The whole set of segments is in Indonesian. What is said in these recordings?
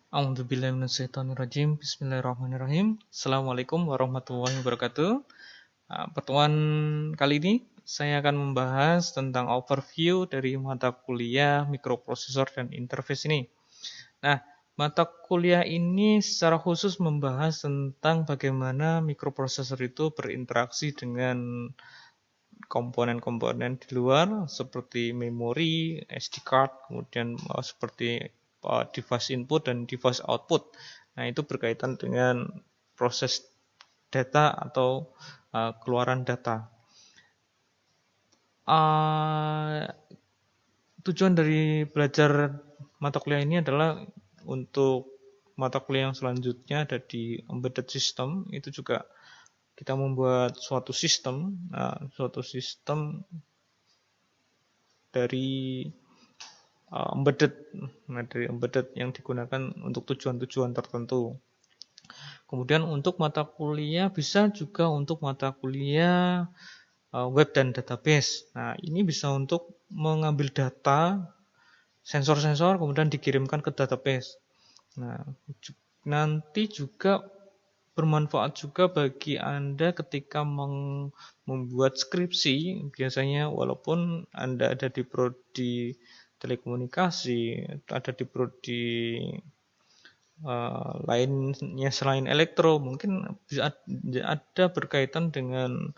A'udzubillahi minasyaitonirrajim. Bismillahirrahmanirrahim. Assalamualaikum warahmatullahi wabarakatuh. Pertemuan kali ini saya akan membahas tentang overview dari mata kuliah mikroprosesor dan interface ini. Nah, mata kuliah ini secara khusus membahas tentang bagaimana mikroprosesor itu berinteraksi dengan komponen-komponen di luar seperti memori, SD card, kemudian seperti device input dan device output. Nah, itu berkaitan dengan proses data atau keluaran data. Tujuan dari belajar mata kuliah ini adalah untuk mata kuliah yang selanjutnya ada di embedded system, itu juga kita membuat suatu sistem dari embedded yang digunakan untuk tujuan-tujuan tertentu. Kemudian untuk mata kuliah bisa juga untuk mata kuliah web dan database. Nah, ini bisa untuk mengambil data sensor-sensor kemudian dikirimkan ke database. Nah, nanti juga bermanfaat juga bagi Anda ketika membuat skripsi. Biasanya walaupun Anda ada di prodi telekomunikasi, ada di prodi lainnya selain elektro, mungkin bisa ada berkaitan dengan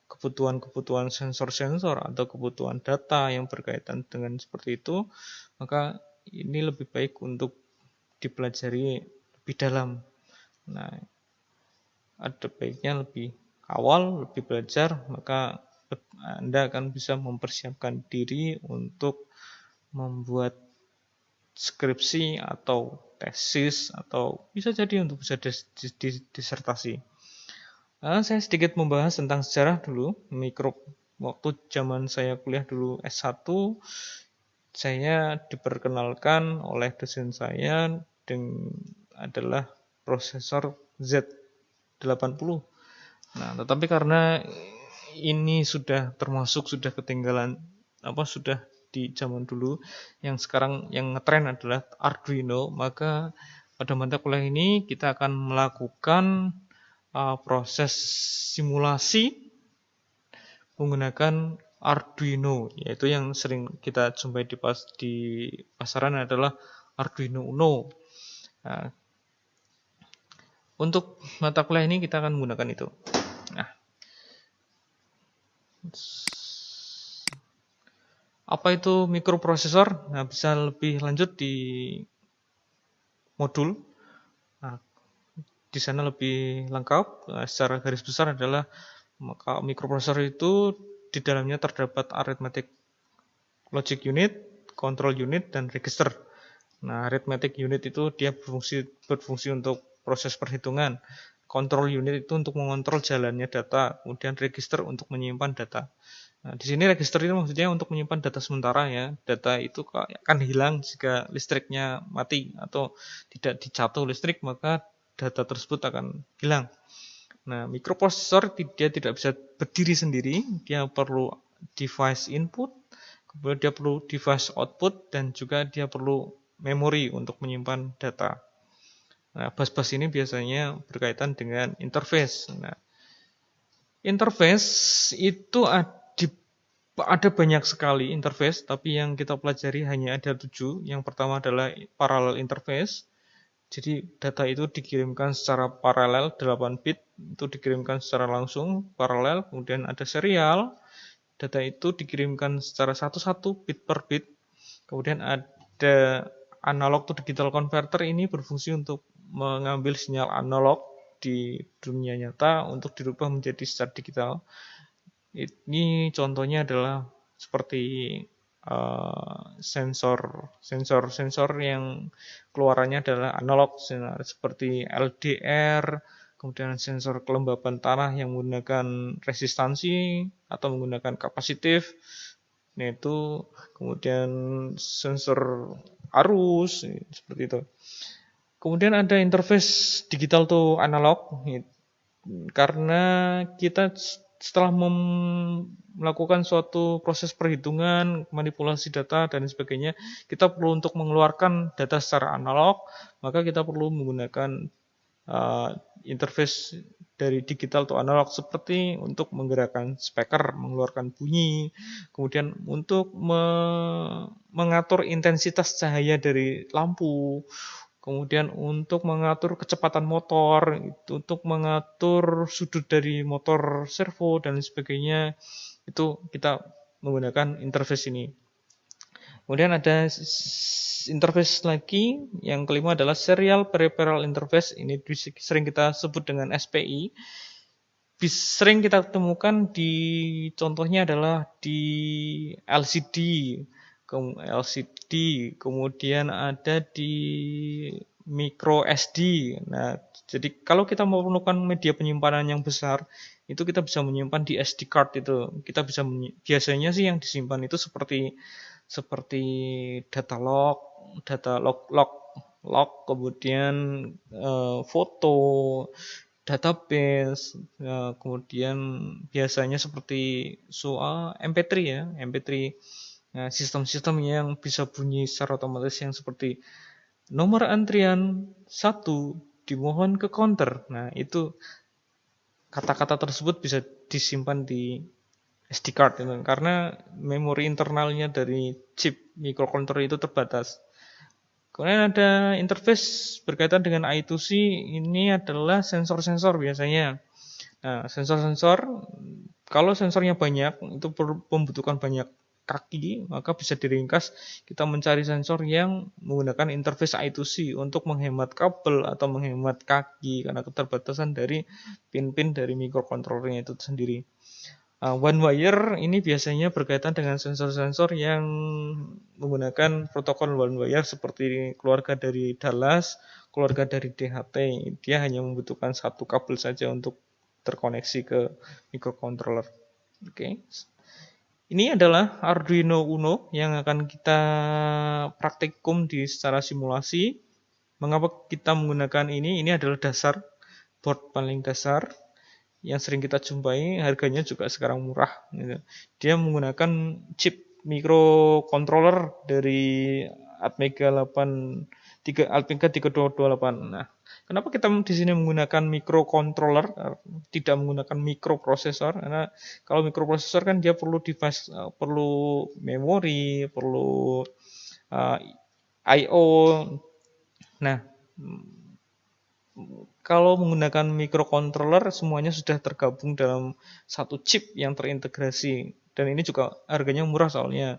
kebutuhan-kebutuhan sensor-sensor atau kebutuhan data yang berkaitan dengan seperti itu, maka ini lebih baik untuk dipelajari lebih dalam. Nah, ada baiknya lebih awal, lebih belajar, maka Anda akan bisa mempersiapkan diri untuk membuat skripsi atau tesis atau bisa jadi untuk bisa disertasi. Saya sedikit membahas tentang sejarah dulu. Waktu zaman saya kuliah dulu S1, saya diperkenalkan oleh dosen saya adalah prosesor Z80. Nah, tetapi karena ini sudah ketinggalan sudah di zaman dulu, yang sekarang yang ngetren adalah Arduino, maka pada mata kuliah ini kita akan melakukan proses simulasi menggunakan Arduino, yaitu yang sering kita jumpai di pasaran adalah Arduino Uno. Nah, untuk mata kuliah ini kita akan menggunakan itu. Nah, apa itu mikroprosesor? Nah, bisa lebih lanjut di modul. Nah, di sana lebih lengkap. Secara garis besar adalah maka mikroprosesor itu di dalamnya terdapat arithmetic logic unit, control unit, dan register. Nah, arithmetic unit itu dia berfungsi untuk proses perhitungan. Control unit itu untuk mengontrol jalannya data, kemudian register untuk menyimpan data. Nah, di sini register itu maksudnya untuk menyimpan data sementara ya. Data itu akan hilang jika listriknya mati atau tidak dicatu listrik, maka data tersebut akan hilang. Nah, mikroprosesor dia tidak bisa berdiri sendiri, dia perlu device input, kemudian dia perlu device output, dan juga dia perlu memori untuk menyimpan data. Nah, bus-bus ini biasanya berkaitan dengan interface. Nah, interface itu ada banyak sekali interface, tapi yang kita pelajari hanya ada 7. Yang pertama adalah parallel interface. Jadi data itu dikirimkan secara paralel 8 bit, itu dikirimkan secara langsung paralel. Kemudian ada serial, data itu dikirimkan secara satu-satu bit per bit. Kemudian ada analog to digital converter, ini berfungsi untuk mengambil sinyal analog di dunia nyata untuk dirubah menjadi secara digital. Ini contohnya adalah seperti sensor yang keluarannya adalah analog, seperti LDR, kemudian sensor kelembaban tanah yang menggunakan resistansi atau menggunakan kapasitif, yaitu kemudian sensor arus seperti itu. Kemudian ada interface digital to analog, karena kita setelah melakukan suatu proses perhitungan, manipulasi data dan sebagainya, kita perlu untuk mengeluarkan data secara analog, maka kita perlu menggunakan interface dari digital atau analog seperti untuk menggerakkan speaker, mengeluarkan bunyi, kemudian untuk mengatur intensitas cahaya dari lampu, kemudian untuk mengatur kecepatan motor, untuk mengatur sudut dari motor servo dan sebagainya, itu kita menggunakan interface ini. Kemudian ada interface lagi, yang kelima adalah Serial Peripheral Interface. Ini sering kita sebut dengan SPI. Sering kita temukan di contohnya adalah di LCD, kemudian ada di micro SD. Nah, jadi kalau kita memerlukan media penyimpanan yang besar, itu kita bisa menyimpan di SD card itu. Kita bisa biasanya sih yang disimpan itu seperti data log, kemudian foto, database, kemudian biasanya seperti soal MP3 ya, MP3. Nah, sistem-sistem yang bisa bunyi secara otomatis yang seperti nomor antrian 1 dimohon ke counter. Nah, itu kata-kata tersebut bisa disimpan di SD card itu, karena memori internalnya dari chip microcontroller itu terbatas. Kemudian ada interface berkaitan dengan I2C, ini adalah sensor-sensor biasanya. Nah, sensor-sensor, kalau sensornya banyak, itu membutuhkan banyak kaki, maka bisa diringkas kita mencari sensor yang menggunakan interface I2C untuk menghemat kabel atau menghemat kaki karena keterbatasan dari pin-pin dari microcontrollernya itu sendiri. One wire ini biasanya berkaitan dengan sensor-sensor yang menggunakan protokol one wire seperti keluarga dari Dallas, keluarga dari DHT. Dia hanya membutuhkan satu kabel saja untuk terkoneksi ke microcontroller. Oke. Ini adalah Arduino Uno yang akan kita praktikum di secara simulasi. Mengapa kita menggunakan ini? Ini adalah dasar, board paling dasar yang sering kita jumpai, harganya juga sekarang murah. Dia menggunakan chip microcontroller dari Atmega 3228. Nah, kenapa kita di sini menggunakan microcontroller, tidak menggunakan microprosesor? Karena kalau microprosesor kan dia perlu device, perlu memori, perlu I/O. Nah, kalau menggunakan microcontroller semuanya sudah tergabung dalam satu chip yang terintegrasi, dan ini juga harganya murah soalnya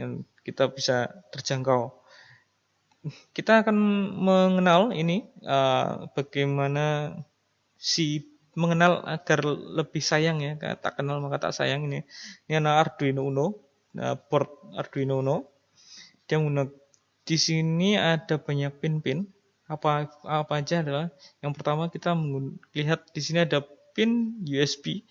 dan kita bisa terjangkau. Kita akan mengenal ini bagaimana mengenal agar lebih sayang ya, tak kenal maka tak sayang. Ini adalah Arduino Uno, board Arduino Uno. Dia di sini ada banyak pin-pin. Apa aja adalah yang pertama kita lihat di sini ada pin USB.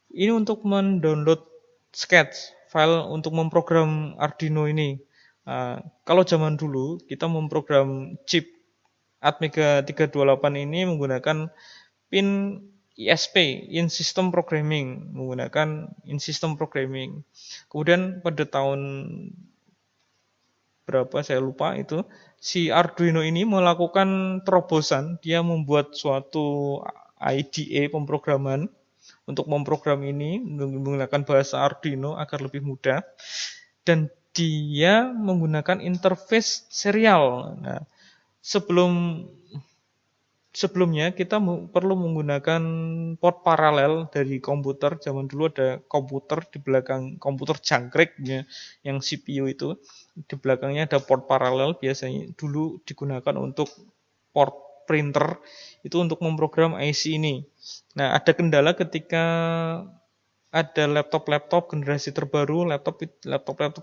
Ini untuk mendownload sketch file untuk memprogram Arduino ini. Kalau zaman dulu kita memprogram chip Atmega 328 ini menggunakan pin ISP, in system programming, menggunakan in system programming. Kemudian pada tahun berapa saya lupa itu, si Arduino ini melakukan terobosan, dia membuat suatu IDE pemrograman untuk memprogram ini menggunakan bahasa Arduino agar lebih mudah, dan dia menggunakan interface serial. Nah, sebelumnya kita perlu menggunakan port paralel dari komputer. Zaman dulu ada komputer di belakang, komputer jangkrik ya, yang CPU itu di belakangnya ada port paralel, biasanya dulu digunakan untuk port printer itu untuk memprogram IC ini. Nah, ada kendala ketika ada laptop generasi terbaru, laptop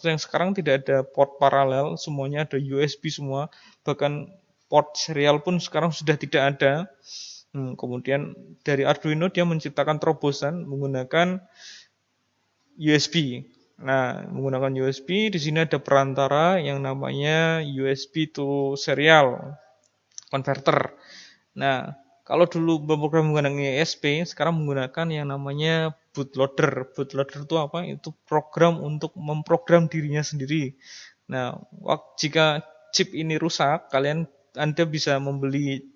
yang sekarang tidak ada port paralel, semuanya ada USB semua, bahkan port serial pun sekarang sudah tidak ada. Kemudian dari Arduino dia menciptakan terobosan menggunakan USB. Nah, menggunakan USB, di sini ada perantara yang namanya USB to serial converter. Nah, kalau dulu berprogram menggunakan USB, sekarang menggunakan yang namanya bootloader. Bootloader itu apa? Itu program untuk memprogram dirinya sendiri. Nah, jika chip ini rusak, Anda bisa membeli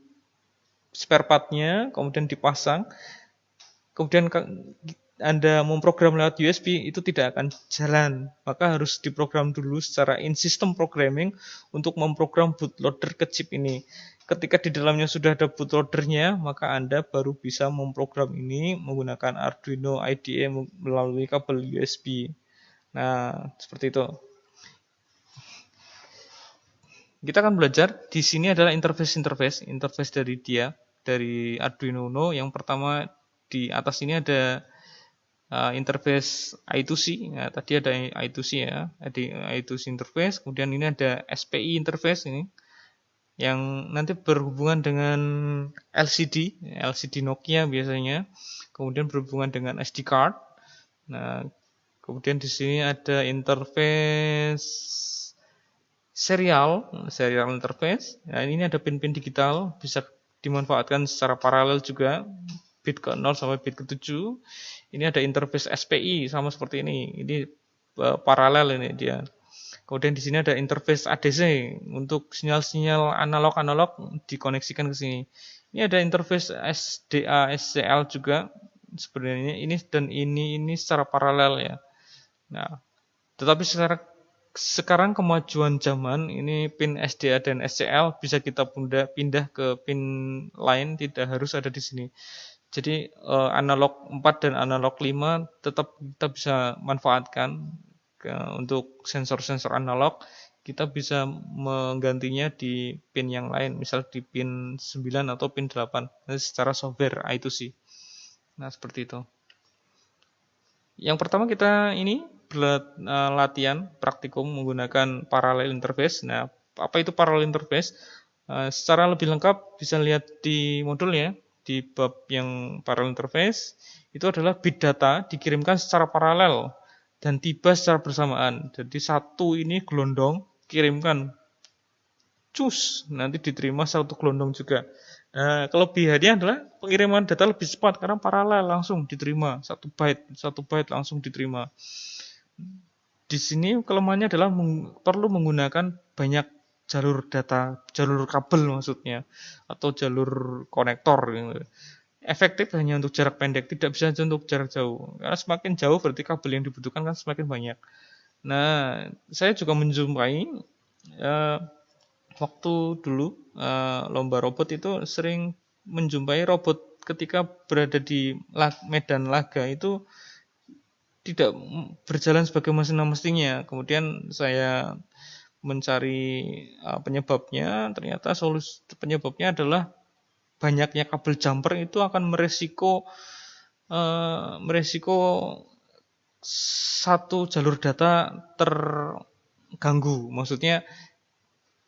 spare part-nya, kemudian dipasang, kemudian Anda memprogram lewat USB, itu tidak akan jalan. Maka harus diprogram dulu secara in system programming untuk memprogram bootloader ke chip ini. Ketika di dalamnya sudah ada bootloadernya, maka Anda baru bisa memprogram ini menggunakan Arduino IDE melalui kabel USB. Nah, seperti itu. Kita akan belajar di sini adalah interface dari Arduino Uno. Yang pertama di atas ini ada interface I2C. Nah, tadi ada I2C ya, ada I2C interface. Kemudian ini ada SPI interface ini, yang nanti berhubungan dengan LCD Nokia biasanya. Kemudian berhubungan dengan SD card. Nah, kemudian di sini ada interface serial interface. Nah, ini ada pin-pin digital, bisa dimanfaatkan secara paralel juga, bit ke 0 sampai bit ke 7. Ini ada interface SPI sama seperti ini. Ini paralel ini dia. Kemudian di sini ada interface ADC untuk sinyal-sinyal analog dikoneksikan ke sini. Ini ada interface SDA, SCL juga sebenarnya ini dan ini secara paralel ya. Nah, tetapi sekarang kemajuan zaman ini pin SDA dan SCL bisa kita pindah ke pin lain, tidak harus ada di sini. Jadi analog 4 dan analog 5 tetap kita bisa manfaatkan untuk sensor-sensor analog. Kita bisa menggantinya di pin yang lain, misal di pin 9 atau pin 8 secara software I2C. Nah, seperti itu. Yang pertama kita ini latihan praktikum menggunakan parallel interface. Nah, apa itu parallel interface? Secara lebih lengkap bisa lihat di modulnya. Di bab yang parallel interface, itu adalah bit data dikirimkan secara paralel dan tiba secara bersamaan. Jadi satu ini gelondong, kirimkan cus, nanti diterima satu gelondong juga. Nah, kelebihannya adalah pengiriman data lebih cepat karena paralel, langsung diterima, satu byte langsung diterima. Di sini kelemahannya adalah perlu menggunakan banyak jalur data, jalur kabel maksudnya, atau jalur konektor. Efektif hanya untuk jarak pendek, tidak bisa untuk jarak jauh. Karena semakin jauh berarti kabel yang dibutuhkan kan semakin banyak. Nah, saya juga menjumpai waktu dulu lomba robot itu sering menjumpai robot ketika berada di medan laga itu tidak berjalan sebagai mestinya. Kemudian saya mencari penyebabnya, ternyata penyebabnya adalah banyaknya kabel jumper itu akan meresiko satu jalur data terganggu. Maksudnya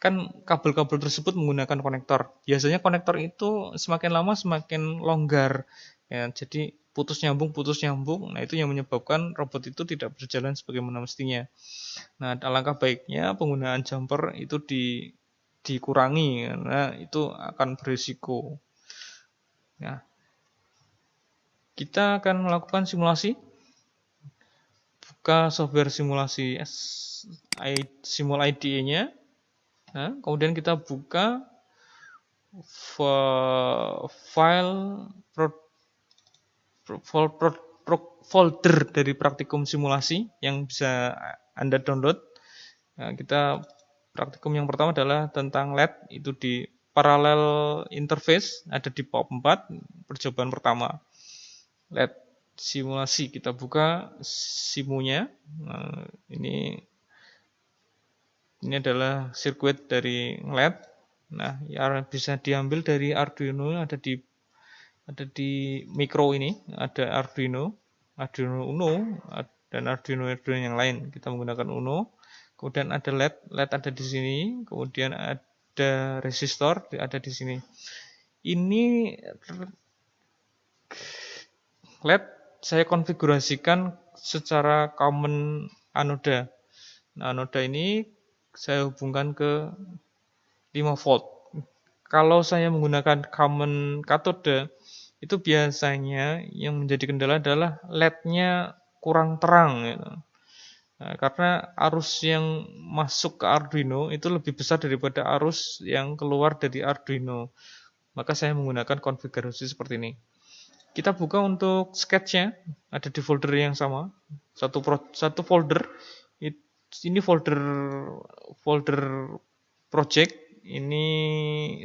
kan kabel-kabel tersebut menggunakan konektor. Biasanya konektor itu semakin lama semakin longgar. Ya, jadi putus nyambung. Nah, itu yang menyebabkan robot itu tidak berjalan sebagaimana mestinya. Nah, alangkah baiknya penggunaan jumper itu dikurangi karena itu akan berisiko. Nah, kita akan melakukan simulasi. Buka software simulasi Simul IDE-nya. Nah, kemudian kita buka file folder dari praktikum simulasi yang bisa Anda download. Nah, praktikum yang pertama adalah tentang LED, itu di parallel interface, ada di bab 4, percobaan pertama. LED simulasi, kita buka simunya. Nah, ini adalah sirkuit dari LED. Nah, ya bisa diambil dari Arduino, ada di micro ini, ada Arduino Uno dan Arduino yang lain. Kita menggunakan Uno. Kemudian ada LED ada di sini, kemudian ada resistor ada di sini. Ini LED saya konfigurasikan secara common anoda. Nah, anoda ini saya hubungkan ke 5 volt. Kalau saya menggunakan common cathode, Itu biasanya yang menjadi kendala adalah LED-nya kurang terang gitu. Nah, karena arus yang masuk ke Arduino itu lebih besar daripada arus yang keluar dari Arduino. Maka saya menggunakan konfigurasi seperti ini. Kita buka untuk sketch-nya, ada di folder yang sama, satu folder. Ini folder project, ini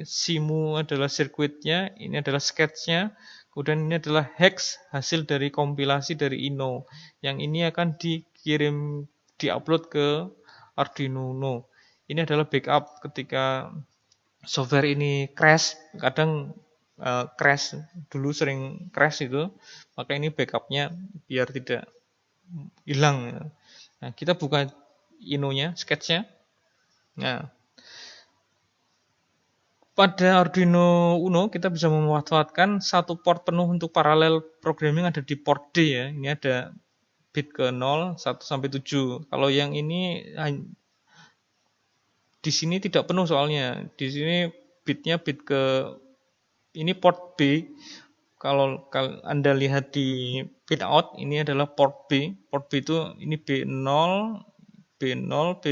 simu adalah sirkuitnya, ini adalah sketch-nya, kemudian ini adalah hex hasil dari kompilasi dari Ino. Yang ini akan dikirim, diupload ke Arduino Uno. Ini adalah backup ketika software ini crash, kadang crash, dulu sering crash itu, maka ini backupnya biar tidak hilang. Nah, kita buka Ino-nya, sketch-nya. Nah, pada Arduino Uno kita bisa memanfaatkan satu port penuh untuk paralel programming ada di port D ya. Ini ada bit ke 0, 1 sampai 7. Kalau yang ini di sini tidak penuh soalnya. Di sini bitnya bit ke, ini port B. Kalau Anda lihat di pinout, ini adalah port B. Port B itu ini B0, B0, B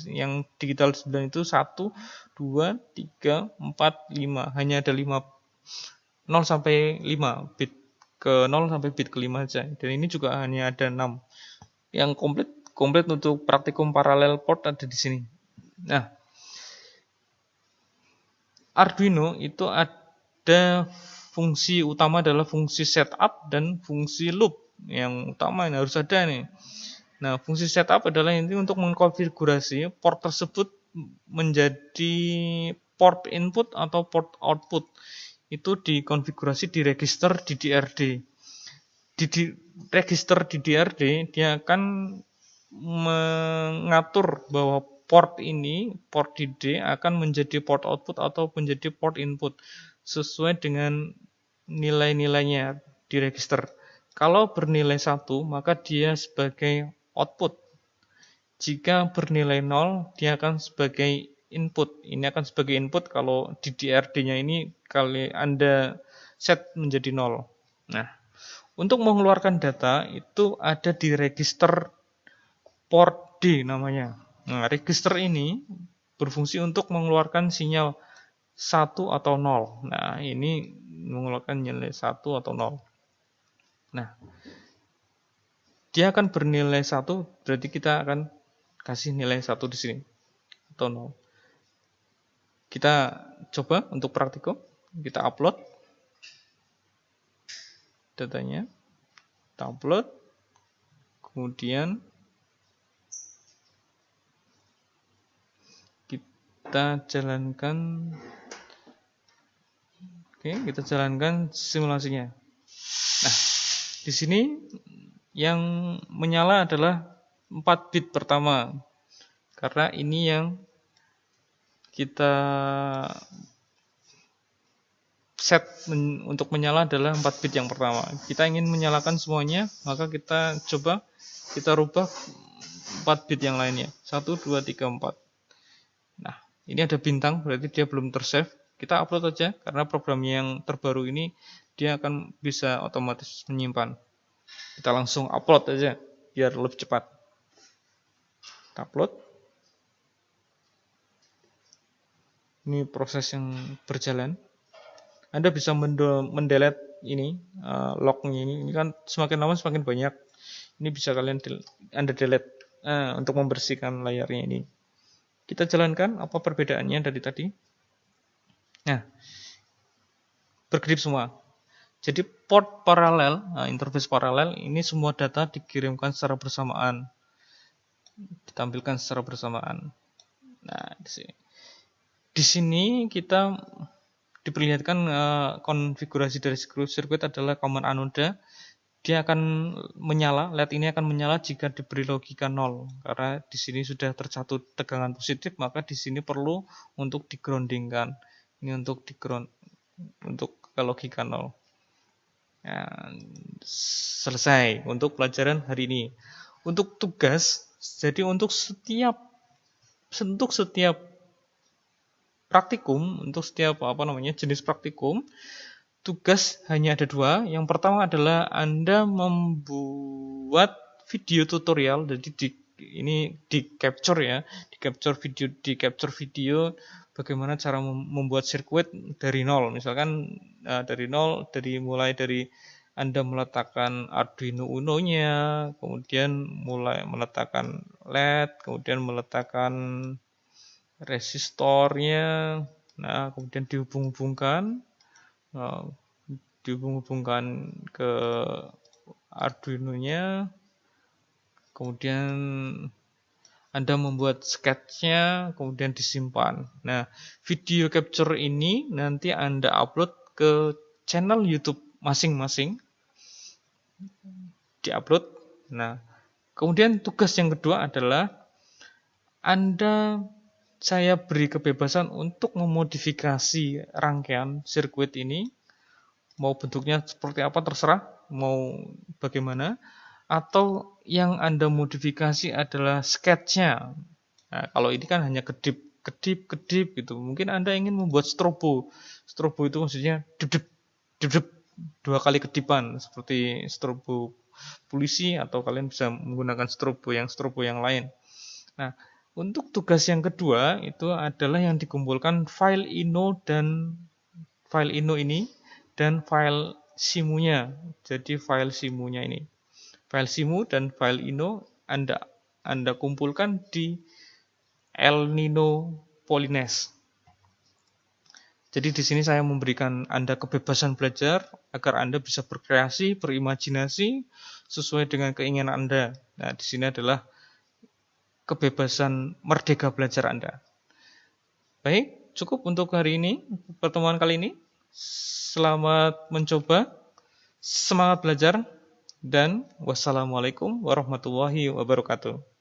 yang digital 9 itu 1, 2, 3, 4, 5. Hanya ada 5, 0 sampai 5 bit ke 0 sampai bit ke 5 saja. Dan ini juga hanya ada 6. Yang komplit untuk praktikum paralel port ada di sini. Nah, Arduino itu ada fungsi utama adalah fungsi setup dan fungsi loop. Yang utama ini harus ada nih. Nah, fungsi setup adalah ini untuk mengkonfigurasi port tersebut menjadi port input atau port output. Itu dikonfigurasi di register DDRD. Di register DDRD dia akan mengatur bahwa port ini, port DD akan menjadi port output atau menjadi port input sesuai dengan nilai-nilainya di register. Kalau bernilai 1, maka dia sebagai output. Jika bernilai 0, dia akan sebagai input. Ini akan sebagai input kalau DDRD-nya ini kali Anda set menjadi 0. Nah, untuk mengeluarkan data itu ada di register port D namanya. Nah, register ini berfungsi untuk mengeluarkan sinyal 1 atau 0. Nah, ini mengeluarkan nilai 1 atau 0. Nah, dia akan bernilai 1, berarti kita akan kasih nilai 1 di sini atau 0. Kita coba untuk praktikum, kita upload datanya. Kita upload. Kemudian kita jalankan. Oke, kita jalankan simulasinya. Nah, di sini yang menyala adalah 4 bit pertama. Karena ini yang kita set untuk menyala adalah 4 bit yang pertama. Kita ingin menyalakan semuanya, maka kita coba kita rubah 4 bit yang lainnya. 1, 2, 3, 4. Nah, ini ada bintang, berarti dia belum tersave. Kita upload aja, karena program yang terbaru ini dia akan bisa otomatis menyimpan. Kita langsung upload aja, biar lebih cepat. Kita upload. Ini proses yang berjalan. Anda bisa mendelete ini, lognya ini. Ini kan semakin lama semakin banyak. Ini bisa kalian Anda delete untuk membersihkan layarnya ini. Kita jalankan apa perbedaannya dari tadi. Nah, berkedip semua. Jadi port paralel, interface paralel, ini semua data dikirimkan secara bersamaan. Ditampilkan secara bersamaan. Nah, di sini kita diperlihatkan konfigurasi dari sirkuit adalah common anoda. Dia akan menyala, LED ini akan menyala jika diberi logika 0. Karena di sini sudah tercatut tegangan positif, maka di sini perlu untuk di-groundingkan. Ini untuk di-ground, untuk ke logika 0. Nah, selesai untuk pelajaran hari ini. Untuk tugas, jadi untuk setiap praktikum, untuk setiap jenis praktikum, tugas hanya ada dua. Yang pertama adalah Anda membuat video tutorial, jadi ini di capture ya, di capture video bagaimana cara membuat sirkuit dari nol. Misalkan mulai dari Anda meletakkan Arduino Uno-nya, kemudian mulai meletakkan LED, kemudian meletakkan resistornya, nah kemudian dihubung-hubungkan ke Arduino-nya, kemudian Anda membuat sketch-nya, kemudian disimpan. Nah, video capture ini nanti Anda upload ke channel YouTube masing-masing, diupload. Nah, kemudian tugas yang kedua adalah saya beri kebebasan untuk memodifikasi rangkaian sirkuit ini, mau bentuknya seperti apa terserah, mau bagaimana, atau yang Anda modifikasi adalah sketch-nya. Nah, kalau ini kan hanya kedip gitu. Mungkin Anda ingin membuat strobo. Strobo itu maksudnya dep 2 kali kedipan, seperti strobo polisi, atau kalian bisa menggunakan strobo yang lain. Nah, untuk tugas yang kedua itu adalah yang dikumpulkan file ino ini dan file simunya. Jadi file simunya ini, file simu dan file ino Anda kumpulkan di El Nino Polines. Jadi di sini saya memberikan Anda kebebasan belajar agar Anda bisa berkreasi, berimajinasi sesuai dengan keinginan Anda. Nah, di sini adalah kebebasan merdeka belajar Anda. Baik, cukup untuk hari ini, pertemuan kali ini. Selamat mencoba, semangat belajar, dan wassalamualaikum warahmatullahi wabarakatuh.